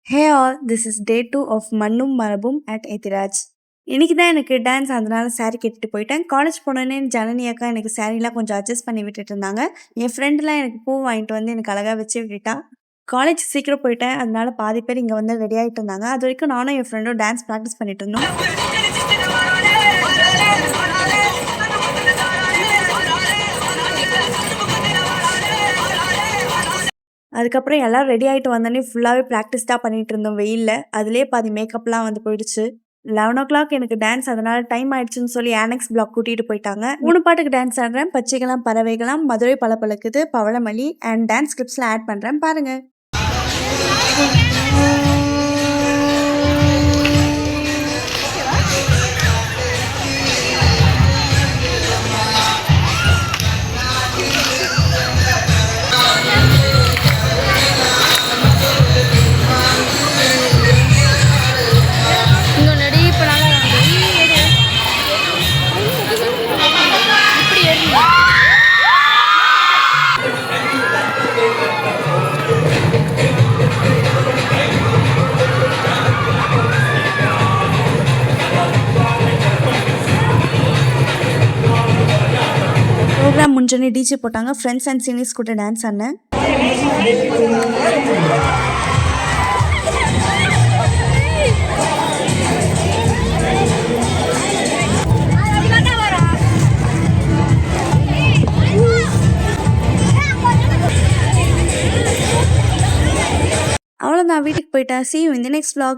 Hey all, this is day 2 of Mannum Marabum at Ethiraj. இன்னைக்கு தான் எனக்கு dance அதனால சாரி கட்டிட்டு போயிட்டேன். காலேஜ் போனோடனே ஜனனி அக்கா எனக்கு சாரீலாம் கொஞ்சம் அட்ஜஸ்ட் பண்ணி விட்டுட்டு இருந்தாங்க. என் ஃப்ரெண்ட்லாம் எனக்கு பூ வாங்கிட்டு வந்து எனக்கு அழகாக வச்சு விட்டுட்டா. காலேஜ் சீக்கிரம் போயிட்டேன், அதனால பாதி பேர் இங்கே வந்து ரெடி ஆகிட்டு இருந்தாங்க. அது வரைக்கும் நானும் என் ஃப்ரெண்டும் டான்ஸ் ப்ராக்டிஸ் பண்ணிட்டு இருந்தோம். அதுக்கப்புறம் எல்லாம் ரெடி ஆகிட்டு வந்தோடனே ஃபுல்லாகவே ப்ராக்டிஸ் தான் பண்ணிட்டு இருந்தோம் வெயிலில். அதுலேயே பாதி மேக்கப்லாம் வந்து போயிடுச்சு. 11 எனக்கு டான்ஸ், அதனால டைம் ஆயிடுச்சுன்னு சொல்லி ஆனெக்ஸ் பிளாக் கூட்டிகிட்டு போயிட்டாங்க. 3 பாட்டுக்கு டான்ஸ் ஆடுறேன். பச்சைகளாம் பறவைகளாம், மதுரை பளபளக்குது, பவளமல்லி அண்ட் டான்ஸ் கிளிப்ஸ்லாம் ஆட் பண்ணுறேன் பாருங்கள். ப்ரோக்ராம் முடிஞ்சோடனே டிஜே போட்டாங்க. ஃப்ரெண்ட்ஸ் அண்ட் சீனியர்ஸ் கூட டான்ஸ் ஆடினேன். அவ்வளோதான், வீட்டுக்கு போயிட்டேன். See you in the next vlog.